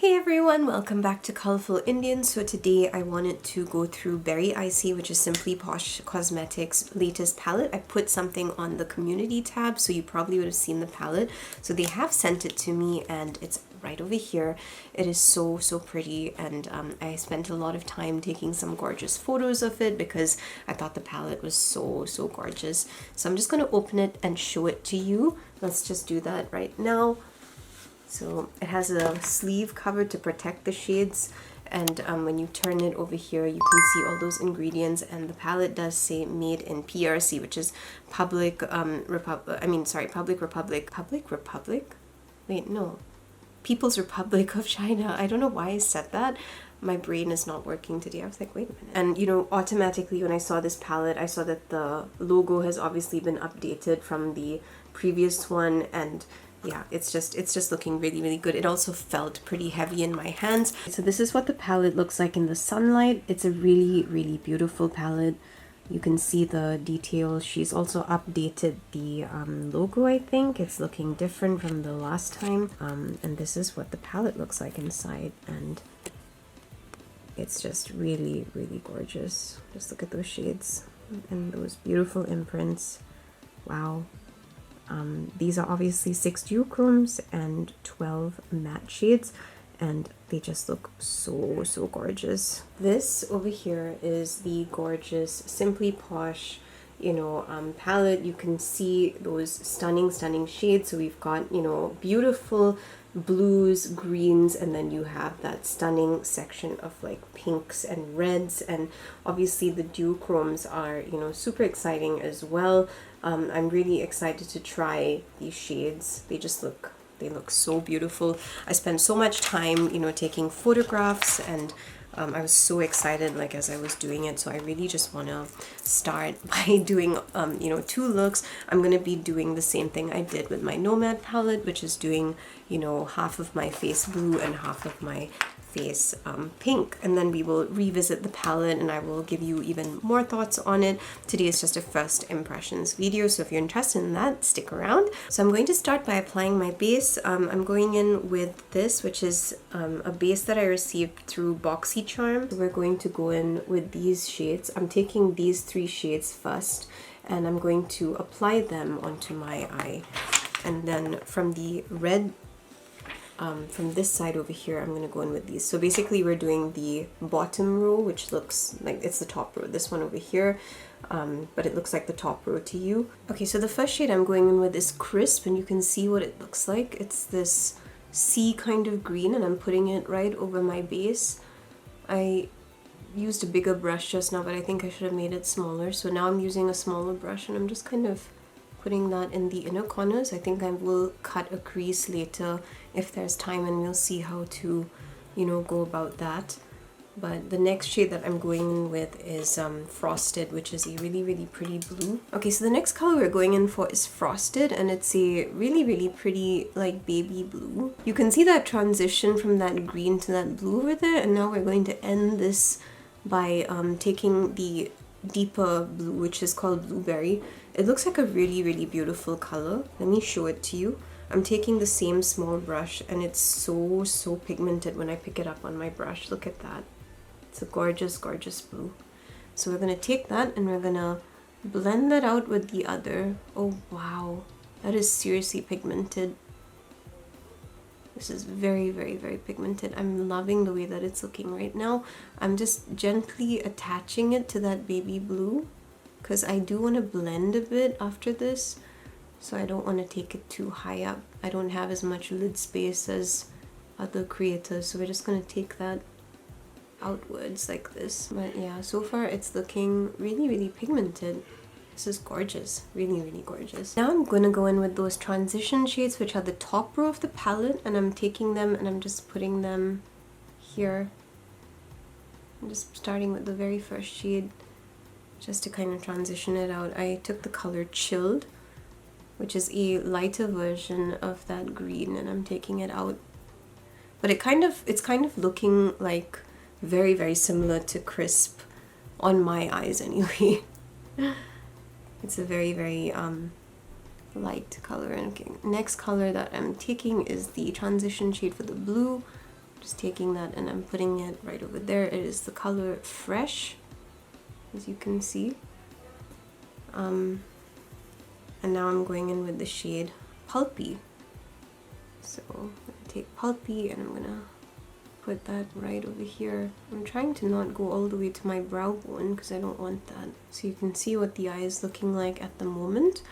Hey everyone, welcome back to Colourful Indian. So today I wanted to go through Berry Icy, which is Simply Posh Cosmetics' latest palette. I put something on the community tab, so you probably would have seen the palette. So they have sent it to me and it's right over here. It is so pretty, and I spent a lot of time taking some gorgeous photos of it because I thought the palette was so gorgeous. So I'm just going to open it and show it to you. Let's just do that right now. So it has a sleeve cover to protect the shades, and when you turn it over here you can see all those ingredients, and the palette does say made in PRC, which is Public Republic? Wait, no. People's Republic of China. I don't know why I said that. My brain is not working today. I was like, wait a minute. And you know, automatically when I saw this palette, I saw that the logo has obviously been updated from the previous one, and yeah, it's just looking really good. It also felt pretty heavy in my hands. So this is what the palette looks like in the sunlight. It's a really beautiful palette. You can see the details. She's also updated the logo, I think. It's looking different from the last time. And this is what the palette looks like inside, and it's just really gorgeous. Just look at those shades and those beautiful imprints. Wow. These are obviously 6 duochromes and 12 matte shades, and they just look so gorgeous. This over here is the gorgeous Simply Posh, palette. You can see those stunning shades. So we've got, beautiful blues, greens, and then you have that stunning section of like pinks and reds, and obviously the duochromes are, super exciting as well. I'm really excited to try these shades. They look so beautiful. I spent so much time, taking photographs, and I was so excited like as I was doing it. So I really just want to start by doing 2 looks. I'm going to be doing the same thing I did with my Nomad palette, which is doing half of my face blue and half of my face pink, and then we will revisit the palette and I will give you even more thoughts on it. Today is just a first impressions video, so if you're interested in that, stick around. So I'm going to start by applying my base. I'm going in with this, which is a base that I received through BoxyCharm. So we're going to go in with these shades. I'm taking these 3 shades first, and I'm going to apply them onto my eye, and then from the red from this side over here, I'm going to go in with these. So basically we're doing the bottom row, which looks like it's the top row, this one over here, but it looks like the top row to you. Okay, so the first shade I'm going in with is Crisp, and you can see what it looks like. It's this sea kind of green, and I'm putting it right over my base. I used a bigger brush just now, but I think I should have made it smaller. So now I'm using a smaller brush, and I'm just kind of putting that in the inner corners. I think I will cut a crease later if there's time, and we'll see how to, go about that. But the next shade that I'm going in with is Frosted, which is a really pretty blue. Okay, so the next color we're going in for is Frosted, and it's a really pretty like baby blue. You can see that transition from that green to that blue over there, and now we're going to end this by taking the deeper blue, which is called Blueberry. It looks like a really beautiful color. Let me show it to you. I'm taking the same small brush, and it's so pigmented when I pick it up on my brush. Look at that. It's a gorgeous blue. So we're going to take that and we're going to blend that out with the other. Oh wow, that is seriously pigmented. This is very pigmented. I'm loving the way that it's looking right now. I'm just gently attaching it to that baby blue because I do want to blend a bit after this, so I don't want to take it too high up. I don't have as much lid space as other creators, so we're just going to take that outwards like this. But yeah, so far it's looking really pigmented. This is gorgeous, really gorgeous. Now I'm going to go in with those transition shades, which are the top row of the palette, and I'm taking them and I'm just putting them here. I'm just starting with the very first shade just to kind of transition it out. I took the color Chilled, which is a lighter version of that green, and I'm taking it out. But it's kind of looking like very similar to Crisp on my eyes anyway. It's a very light color. And okay, next color that I'm taking is the transition shade for the blue, Just taking that and I'm putting it right over there. It is the color Fresh, as you can see. And now I'm going in with the shade Pulpy. So I'm gonna take Pulpy and I'm gonna put that right over here. I'm trying to not go all the way to my brow bone because I don't want that. So you can see what the eye is looking like at the moment.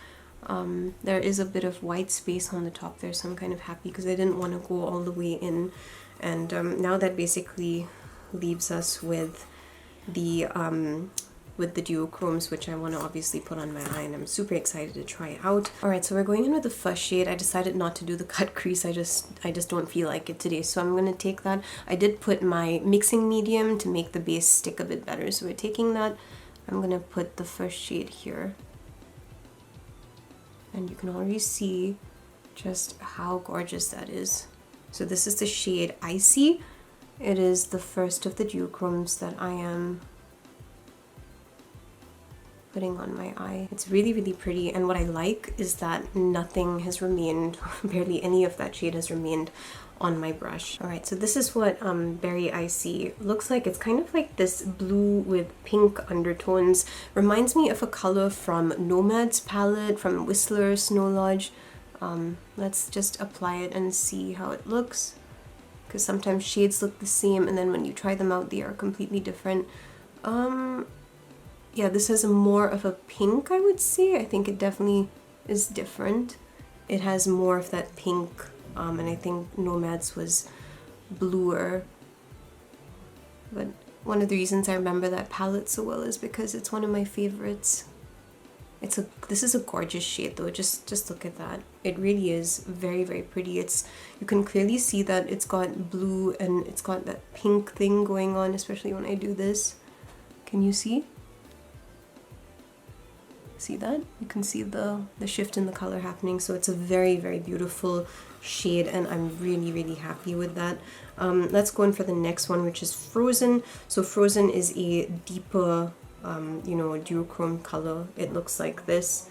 There is a bit of white space on the top there, so I'm kind of happy because I didn't want to go all the way in. And now that basically leaves us with the duochromes, which I want to obviously put on my eye, and I'm super excited to try it out. Alright, so we're going in with the first shade. I decided not to do the cut crease. I just don't feel like it today, so I'm going to take that. I did put my mixing medium to make the base stick a bit better, so we're taking that. I'm going to put the first shade here. And you can already see just how gorgeous that is. So this is the shade Icy. It is the first of the duochromes that I am putting on my eye. It's really, really pretty, and what I like is that nothing has remained, barely any of that shade has remained on my brush. Alright, so this is what Berry Icy looks like. It's kind of like this blue with pink undertones. Reminds me of a color from Nomad's palette, from Whistler Snow Lodge. Let's just apply it and see how it looks, because sometimes shades look the same and then when you try them out they are completely different. Yeah, this has more of a pink, I would say. I think it definitely is different. It has more of that pink, and I think Nomad's was bluer. But one of the reasons I remember that palette so well is because it's one of my favorites. This is a gorgeous shade though. Just look at that. It really is very, very pretty. You can clearly see that it's got blue and it's got that pink thing going on, especially when I do this. Can you see? See that? You can see the shift in the color happening. So it's a very, very beautiful shade and I'm really, really happy with that. Let's go in for the next one, which is Frozen. So Frozen is a deeper duochrome color. It looks like this.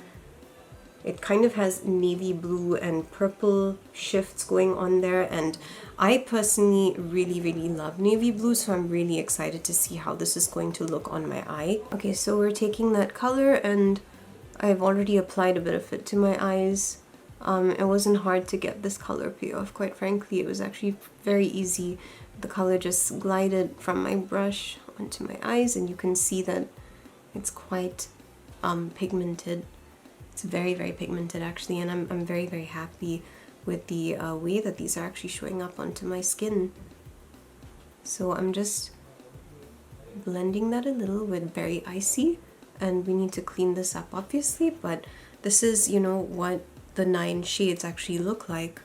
It kind of has navy blue and purple shifts going on there, and I personally really, really love navy blue, so I'm really excited to see how this is going to look on my eye. Okay, so we're taking that color and I've already applied a bit of it to my eyes. It wasn't hard to get this color pay off, quite frankly. It was actually very easy. The color just glided from my brush onto my eyes, and you can see that it's quite pigmented. It's very, very pigmented actually, and I'm very, very happy with the way that these are actually showing up onto my skin. So I'm just blending that a little with Berry Icy, and we need to clean this up obviously, but this is, you know, what the 9 shades actually look like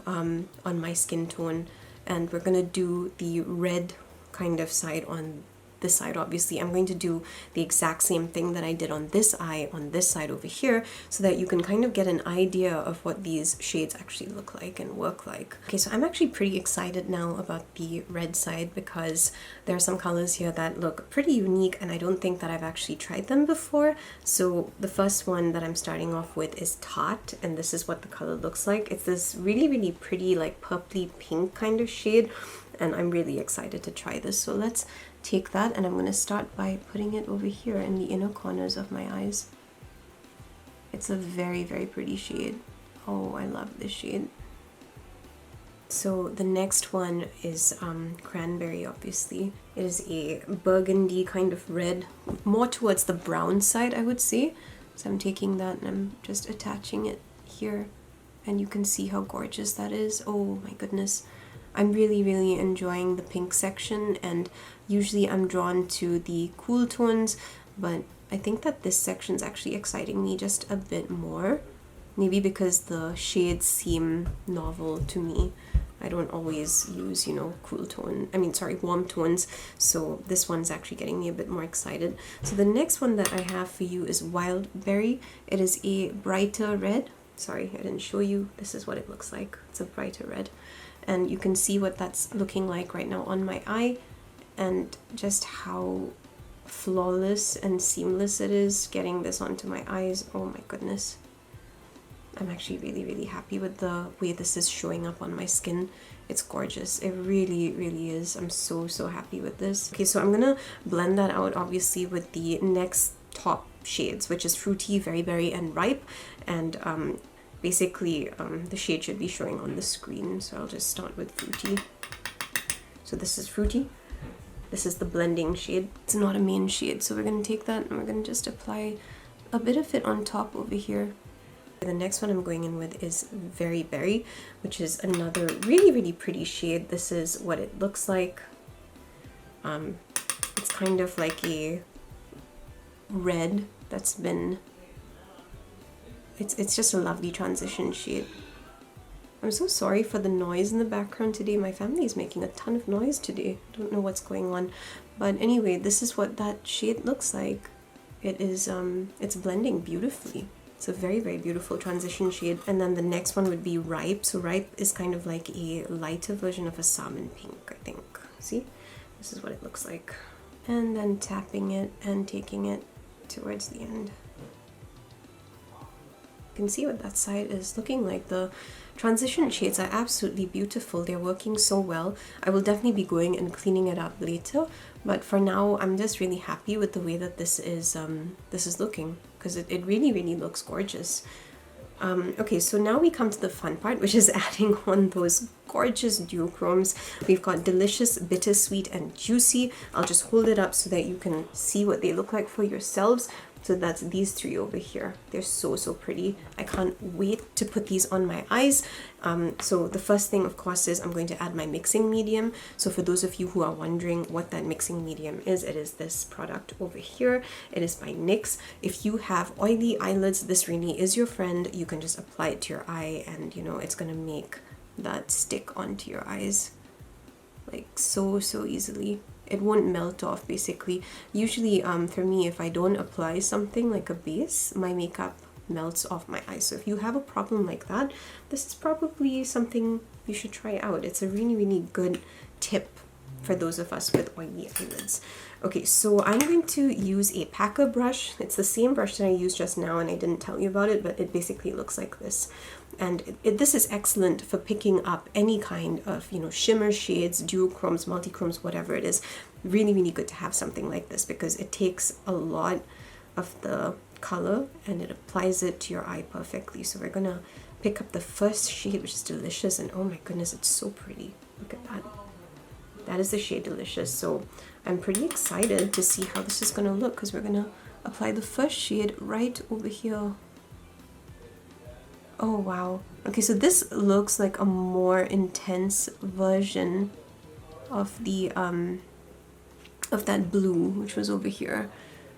on my skin tone. And we're gonna do the red kind of side on this side. Obviously I'm going to do the exact same thing that I did on this eye on this side over here, so that you can kind of get an idea of what these shades actually look like and work like. Okay, so I'm actually pretty excited now about the red side because there are some colors here that look pretty unique and I don't think that I've actually tried them before. So the first one that I'm starting off with is Tart, and this is what the color looks like. It's this really, really pretty like purpley pink kind of shade, and I'm really excited to try this. So let's take that, and I'm going to start by putting it over here in the inner corners of my eyes. It's a very, very pretty shade. Oh, I love this shade. So the next one is Cranberry, obviously. It is a burgundy kind of red, more towards the brown side, I would say. So I'm taking that and I'm just attaching it here, and you can see how gorgeous that is. Oh my goodness. I'm really, really enjoying the pink section, and usually I'm drawn to the cool tones, but I think that this section is actually exciting me just a bit more. Maybe because the shades seem novel to me. I don't always use, you know, warm tones, so this one's actually getting me a bit more excited. So the next one that I have for you is Wild Berry. It is a brighter red. Sorry, I didn't show you. This is what it looks like. It's a brighter red. And you can see what that's looking like right now on my eye, and just how flawless and seamless it is getting this onto my eyes. Oh my goodness. I'm actually really, really happy with the way this is showing up on my skin. It's gorgeous. It really, really is. I'm so, so happy with this. Okay, so I'm gonna blend that out obviously with the next top shades, which is Fruity, Very Berry, and Ripe. And basically the shade should be showing on the screen. So I'll just start with Fruity. So this is Fruity. This is the blending shade. It's not a main shade, so we're gonna take that and we're gonna just apply a bit of it on top over here. The next one I'm going in with is Very Berry, which is another really, really pretty shade. This is what it looks like. It's kind of like a red that's been... It's just a lovely transition shade. I'm so sorry for the noise in the background today. My family is making a ton of noise today. Don't know what's going on. But anyway, this is what that shade looks like. It is, it's blending beautifully. It's a very, very beautiful transition shade. And then the next one would be Ripe. So Ripe is kind of like a lighter version of a salmon pink, I think. See? This is what it looks like. And then tapping it and taking it towards the end. You can see what that side is looking like. The transition shades are absolutely beautiful. They're working so well. I will definitely be going and cleaning it up later, but for now I'm just really happy with the way that this is looking, because it really, really looks gorgeous. Okay, so now we come to the fun part, which is adding on those gorgeous duochromes. We've got Delicious, Bittersweet, and Juicy. I'll just hold it up so that you can see what they look like for yourselves. So that's these three over here. They're so, so pretty. I can't wait to put these on my eyes. So the first thing, of course, is I'm going to add my mixing medium. So for those of you who are wondering what that mixing medium is, it is this product over here. It is by NYX. If you have oily eyelids, this really is your friend. You can just apply it to your eye and, you know, it's going to make that stick onto your eyes like so, so easily. It won't melt off basically. Usually for me, if I don't apply something like a base, my makeup melts off my eyes. So if you have a problem like that, this is probably something you should try out. It's a really, really good tip for those of us with oily eyelids. Okay, so I'm going to use a packer brush. It's the same brush that I used just now and I didn't tell you about it, but it basically looks like this. And this is excellent for picking up any kind of, you know, shimmer shades, duochromes, multichromes, whatever it is. Really, really good to have something like this because it takes a lot of the color and it applies it to your eye perfectly. So we're gonna pick up the first shade, which is Delicious, and oh my goodness, it's so pretty. Look at that. That is the shade Delicious. So I'm pretty excited to see how this is gonna look because we're gonna apply the first shade right over here. Oh wow. Okay, so this looks like a more intense version of the of that blue, which was over here,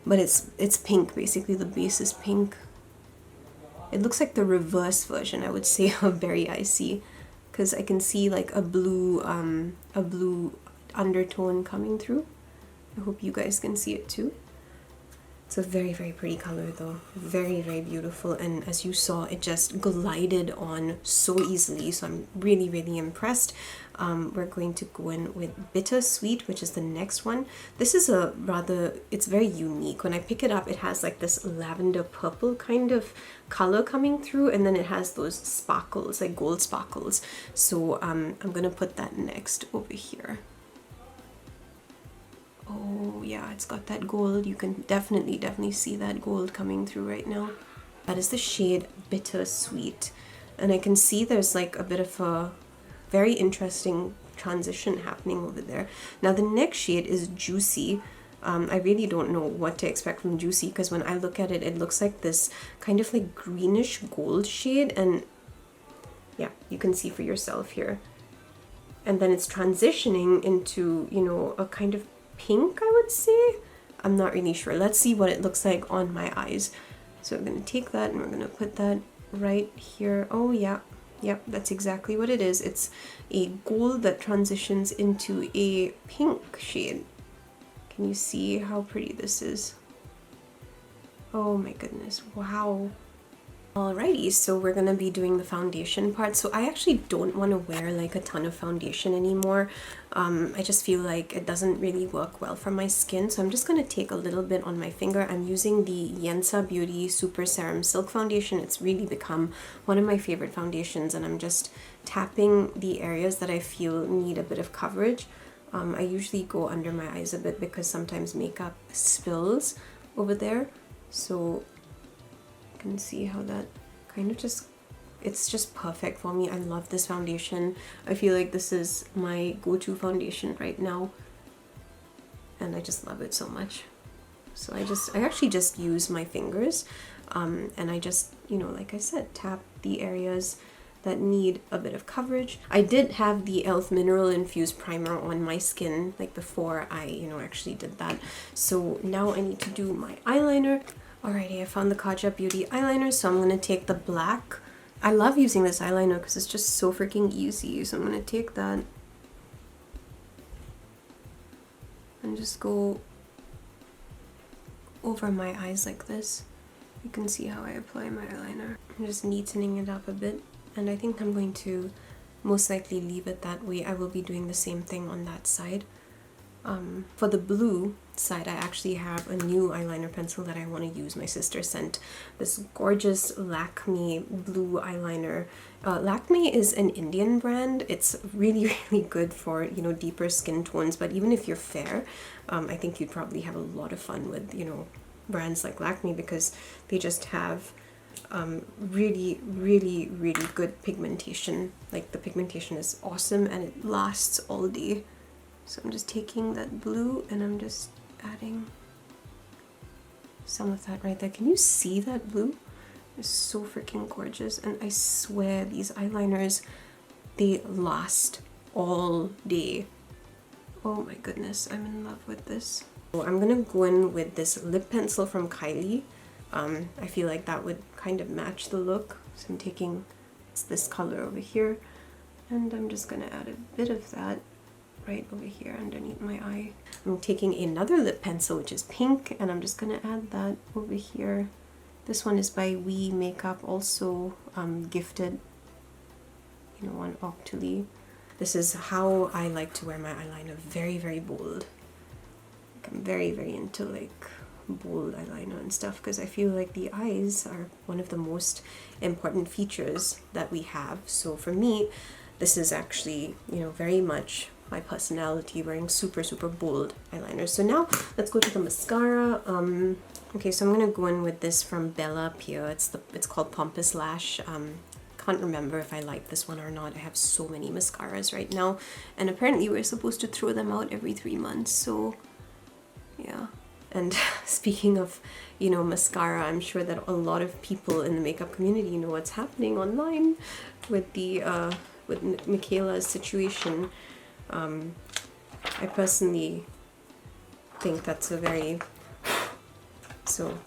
but it's pink. Basically the base is pink. It looks like the reverse version, I would say, of Berry Icy, because I can see like a blue undertone coming through. I hope you guys can see it too. It's a very, very pretty color though. Very, very beautiful. And as you saw, it just glided on so easily. So I'm really, really impressed. We're going to go in with Bittersweet, which is the next one. This is it's very unique. When I pick it up, it has like this lavender purple kind of color coming through. And then it has those sparkles, like gold sparkles. So I'm going to put that next over here. Oh yeah, it's got that gold. You can definitely see that gold coming through right now. That is the shade Bittersweet. And I can see there's like a bit of a very interesting transition happening over there. Now the next shade is Juicy. I really don't know what to expect from Juicy because when I look at it, it looks like this kind of like greenish gold shade. And yeah, you can see for yourself here. And then it's transitioning into, you know, a kind of pink, I would say. I'm not really sure. Let's see what it looks like on my eyes. So we're going to take that and we're going to put that right here. Oh yeah, yep, that's exactly what it is. It's a gold that transitions into a pink shade. Can you see how pretty this is? Oh my goodness, wow. Alrighty, so we're gonna be doing the foundation part. So I actually don't want to wear like a ton of foundation anymore. I just feel like it doesn't really work well for my skin. So I'm just gonna take a little bit on my finger. I'm using the Yensa Beauty Super Serum Silk Foundation. It's really become one of my favorite foundations, and I'm just tapping the areas that I feel need a bit of coverage. I usually go under my eyes a bit because sometimes makeup spills over there. So can see how that kind of just, it's just perfect for me. I love this foundation. I feel like this is my go-to foundation right now, and I just love it so much. So I actually just use my fingers, and I just, you know, like I said, tap the areas that need a bit of coverage. I did have the e.l.f. mineral infused primer on my skin like before I, you know, actually did that. So now I need to do my eyeliner. Alrighty, I found the Kaja Beauty eyeliner, so I'm going to take the black. I love using this eyeliner because it's just so freaking easy. So I'm going to take that and just go over my eyes like this. You can see how I apply my eyeliner. I'm just neatening it up a bit, and I think I'm going to most likely leave it that way. I will be doing the same thing on that side. For the blue side, I actually have a new eyeliner pencil that I want to use. My sister sent this gorgeous Lakme blue eyeliner. Lakme is an Indian brand. It's really, really good for, you know, deeper skin tones, but even if you're fair, I think you'd probably have a lot of fun with, you know, brands like Lakme because they just have really, really, really good pigmentation. Like the pigmentation is awesome and it lasts all day. So I'm just taking that blue and I'm just adding some of that right there. Can you see that blue? It's so freaking gorgeous, and I swear these eyeliners, they last all day. Oh my goodness, I'm in love with this. So I'm gonna go in with this lip pencil from Kylie. I feel like that would kind of match the look. So I'm taking this color over here, and I'm just gonna add a bit of that right over here underneath my eye. I'm taking another lip pencil which is pink, and I'm just gonna add that over here. This one is by We Makeup, also gifted, you know, on Octoly. This is how I like to wear my eyeliner, very, very bold. Like I'm very, very into like bold eyeliner and stuff because I feel like the eyes are one of the most important features that we have. So for me, this is actually, you know, very much my personality, wearing super, super bold eyeliners. So now let's go to the mascara. Okay, so I'm gonna go in with this from Bella Pia. It's called Pompous Lash. Can't remember if I like this one or not. I have so many mascaras right now, and apparently we're supposed to throw them out every 3 months. So yeah. And speaking of, you know, mascara, I'm sure that a lot of people in the makeup community know what's happening online with the with Michaela's situation. I personally think that's a very, so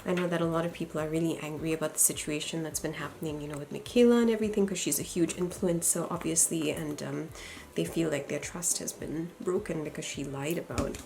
I know that a lot of people are really angry about the situation that's been happening, you know, with Michaela and everything, because she's a huge influencer, obviously, and they feel like their trust has been broken because she lied about,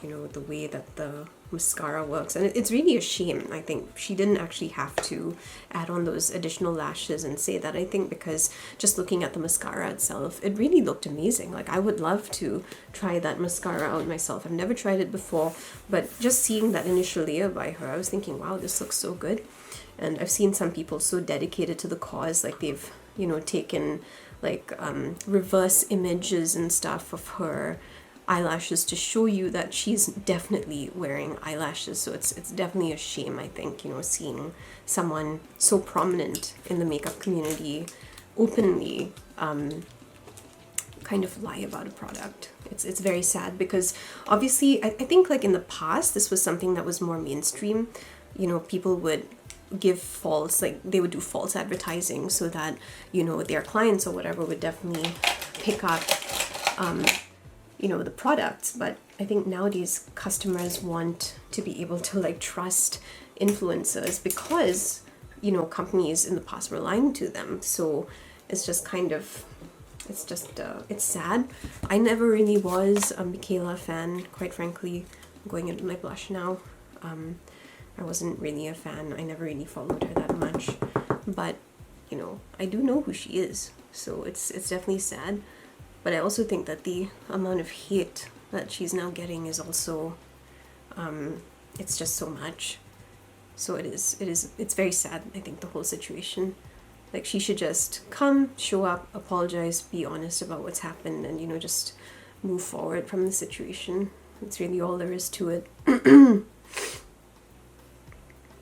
you know, the way that the mascara works. And it's really a shame. I think she didn't actually have to add on those additional lashes and say that, I think, because just looking at the mascara itself, it really looked amazing. Like I would love to try that mascara out myself. I've never tried it before, but just seeing that initial layer by her, I was thinking, wow, this looks so good. And I've seen some people so dedicated to the cause, like they've, you know, taken like reverse images and stuff of her eyelashes to show you that she's definitely wearing eyelashes. So it's definitely a shame, I think, you know, seeing someone so prominent in the makeup community openly kind of lie about a product. It's very sad because obviously I think like in the past this was something that was more mainstream. You know, people would give false, like they would do false advertising so that, you know, their clients or whatever would definitely pick up you know, the products. But I think nowadays customers want to be able to like trust influencers because, you know, companies in the past were lying to them. So it's just kind of, it's just it's sad. I never really was a Michaela fan, quite frankly. I'm going into my blush now. I wasn't really a fan. I never really followed her that much, but you know, I do know who she is, so it's definitely sad. But I also think that the amount of hate that she's now getting is also, it's just so much. So it's very sad, I think, the whole situation. Like, she should just come, show up, apologize, be honest about what's happened, and, you know, just move forward from the situation. It's really all there is to it.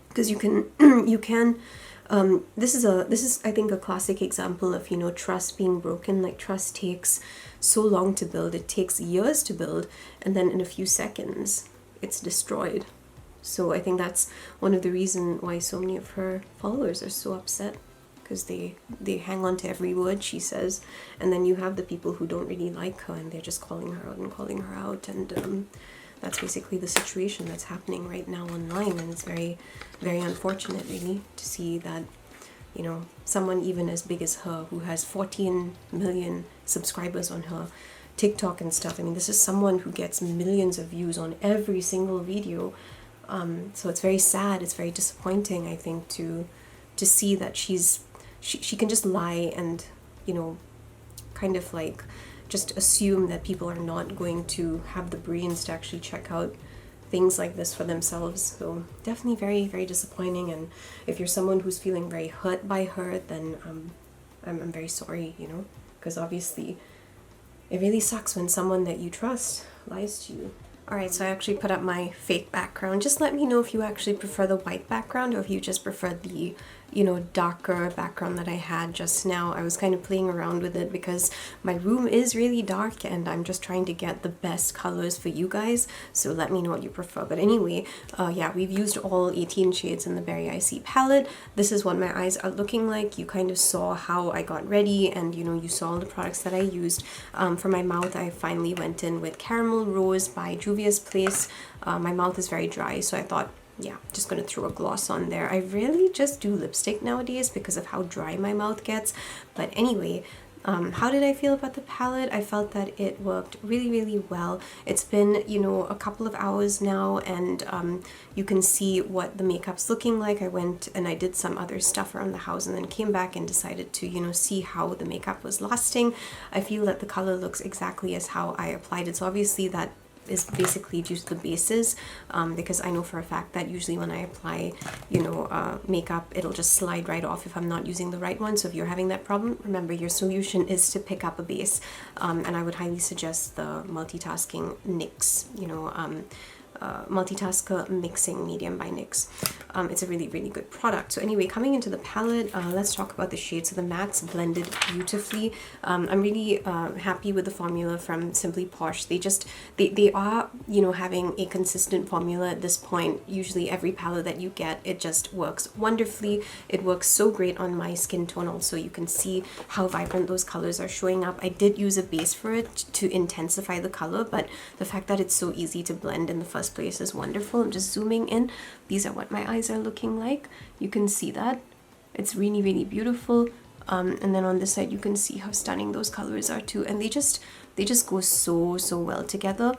Because you can, this is I think a classic example of, you know, trust being broken. Like, trust takes so long to build. It takes years to build, and then in a few seconds it's destroyed. So I think that's one of the reasons why so many of her followers are so upset, because they hang on to every word she says, and then you have the people who don't really like her and they're just calling her out and calling her out, and that's basically the situation that's happening right now online. And it's very, very unfortunate, really, to see that, you know, someone even as big as her, who has 14 million subscribers on her TikTok and stuff. I mean, this is someone who gets millions of views on every single video. So it's very sad, it's very disappointing, I think, to see that she can just lie and, you know, kind of like just assume that people are not going to have the brains to actually check out things like this for themselves. So definitely very, very disappointing. And if you're someone who's feeling very hurt by her, then I'm very sorry, you know, because obviously it really sucks when someone that you trust lies to you. Alright, so I actually put up my fake background. Just let me know if you actually prefer the white background or if you just prefer the, you know, darker background that I had just now. I was kind of playing around with it because my room is really dark and I'm just trying to get the best colors for you guys. So let me know what you prefer. But anyway, yeah, we've used all 18 shades in the Berry Icy palette. This is what my eyes are looking like. You kind of saw how I got ready, and, you know, you saw all the products that I used. For my mouth, I finally went in with Caramel Rose by Juvia's Place. My mouth is very dry, so I thought, yeah, just gonna throw a gloss on there. I really just do lipstick nowadays because of how dry my mouth gets. But anyway, how did I feel about the palette? I felt that it worked really, really well. It's been, you know, a couple of hours now, and you can see what the makeup's looking like. I went and I did some other stuff around the house and then came back and decided to, you know, see how the makeup was lasting. I feel that the color looks exactly as how I applied it. So obviously that is basically due to the bases, because I know for a fact that usually when I apply, you know, makeup, it'll just slide right off if I'm not using the right one. So if you're having that problem, remember your solution is to pick up a base, and I would highly suggest the multitasking NYX, you know, multitasker mixing medium by NYX. It's a really, really good product. So anyway, coming into the palette, let's talk about the shades. So the mattes blended beautifully. I'm really happy with the formula from Simply Posh. They are, you know, having a consistent formula at this point. Usually every palette that you get, it just works wonderfully. It works so great on my skin tone also. You can see how vibrant those colors are showing up. I did use a base for it to intensify the color, but the fact that it's so easy to blend in the first place is wonderful. I'm just zooming in. These are what my eyes are looking like. You can see that. It's really, really beautiful. And then on this side, you can see how stunning those colors are too. And they just go so, so well together.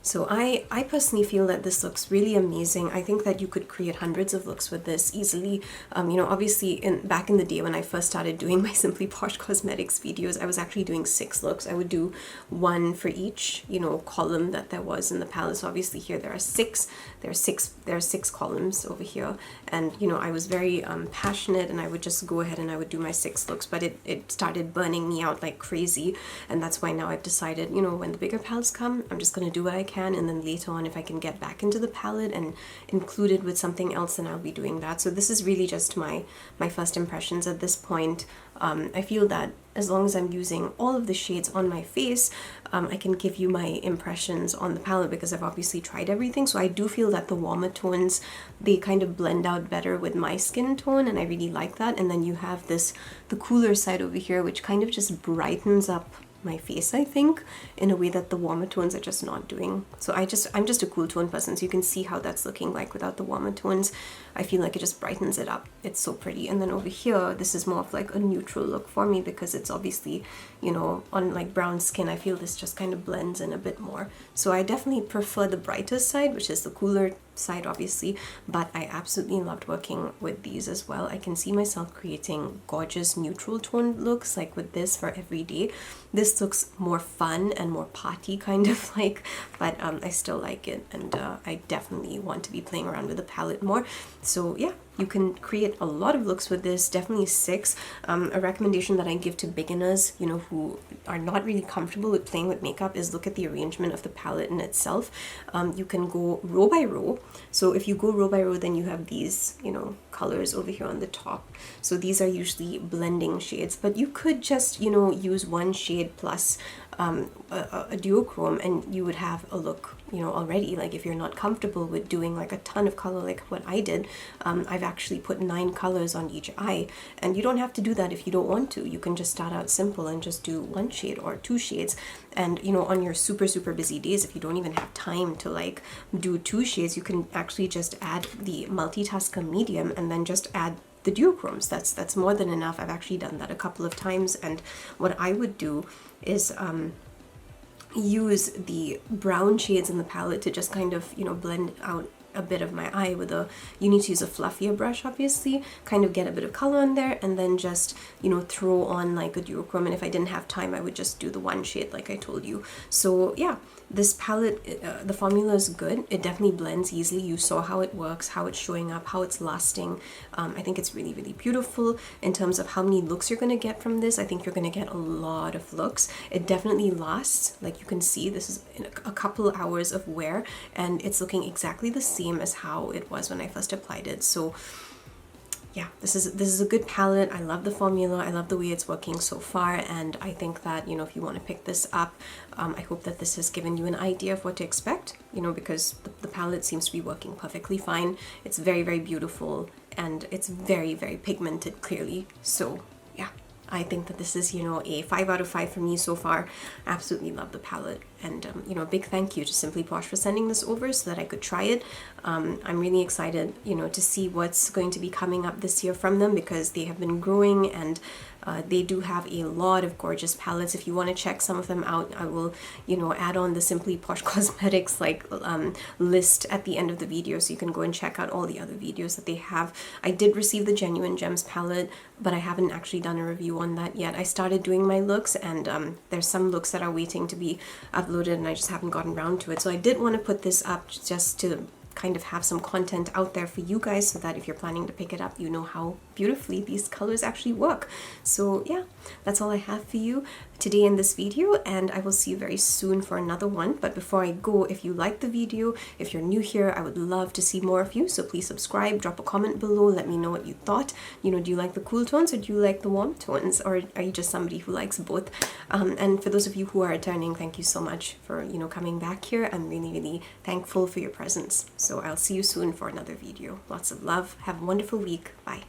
So I personally feel that this looks really amazing. I think that you could create hundreds of looks with this easily. You know, obviously back in the day when I first started doing my Simply Posh Cosmetics videos, I was actually doing 6 looks. I would do one for each, you know, column that there was in the palette. So obviously here there are 6. There are 6 columns over here. And, you know, I was very passionate, and I would just go ahead and I would do my 6 looks, but it started burning me out like crazy. And that's why now I've decided, you know, when the bigger palettes come, I'm just going to do what I can, and then later on if I can get back into the palette and include it with something else, then I'll be doing that. So this is really just my first impressions at this point. I feel that as long as I'm using all of the shades on my face, I can give you my impressions on the palette because I've obviously tried everything. So I do feel that the warmer tones, they kind of blend out better with my skin tone, and I really like that. And then you have the cooler side over here, which kind of just brightens up my face, I think, in a way that the warmer tones are just not doing. So I'm just a cool tone person, so you can see how that's looking like without the warmer tones. I feel like it just brightens it up. It's so pretty. And then over here, this is more of like a neutral look for me because it's obviously, you know, on like brown skin, I feel this just kind of blends in a bit more. So I definitely prefer the brighter side, which is the cooler side obviously, but I absolutely loved working with these as well. I can see myself creating gorgeous neutral toned looks like with this for every day. This looks more fun and more party kind of like, but I still like it, and I definitely want to be playing around with the palette more. So yeah, you can create a lot of looks with this, definitely 6. A recommendation that I give to beginners, you know, who are not really comfortable with playing with makeup is look at the arrangement of the palette in itself. You can go row by row. So if you go row by row, then you have these, you know, colors over here on the top. So these are usually blending shades, but you could just, you know, use one shade plus a duochrome and you would have a look, you know, already. Like if you're not comfortable with doing like a ton of color like what I did, I've actually put 9 colors on each eye, and you don't have to do that if you don't want to. You can just start out simple and just do 1 shade or 2 shades. And you know, on your super busy days, if you don't even have time to like do 2 shades, you can actually just add the multitasker medium and then just add the duochromes. That's more than enough. I've actually done that a couple of times, and what I would do is use the brown shades in the palette to just kind of, you know, blend out a bit of my eye with a, you need to use a fluffier brush obviously, kind of get a bit of color on there, and then just, you know, throw on like a duochrome. And if I didn't have time, I would just do the 1 shade like I told you. So yeah, this palette, the formula is good. It definitely blends easily. You saw how it works, how it's showing up, how it's lasting. I think it's really beautiful. In terms of how many looks you're going to get from this, I think you're going to get a lot of looks. It definitely lasts. Like you can see, this is a couple hours of wear, and it's looking exactly the same as how it was when I first applied it. So yeah, this is a good palette. I love the formula. I love the way it's working so far, and I think that, you know, if you want to pick this up, I hope that this has given you an idea of what to expect, you know, because the palette seems to be working perfectly fine. It's very beautiful, and it's very pigmented clearly. So yeah, I think that this is, you know, a 5 out of 5 for me so far. Absolutely love the palette, and you know, big thank you to Simply Posh for sending this over so that I could try it. I'm really excited, you know, to see what's going to be coming up this year from them, because they have been growing, and they do have a lot of gorgeous palettes. If you want to check some of them out, I will, you know, add on the Simply Posh Cosmetics like list at the end of the video, so you can go and check out all the other videos that they have. I did receive the Genuine Gems palette, but I haven't actually done a review on that yet. I started doing my looks, and there's some looks that are waiting to be uploaded, and I just haven't gotten around to it. So I did want to put this up just to kind of have some content out there for you guys, so that if you're planning to pick it up, you know how beautifully these colors actually work. So yeah, that's all I have for you today in this video, and I will see you very soon for another one. But before I go, if you liked the video, if you're new here, I would love to see more of you, so please subscribe, drop a comment below, let me know what you thought. You know, do you like the cool tones or do you like the warm tones, or are you just somebody who likes both? And for those of you who are returning, thank you so much for, you know, coming back here. I'm really thankful for your presence. So I'll see you soon for another video. Lots of love. Have a wonderful week. Bye.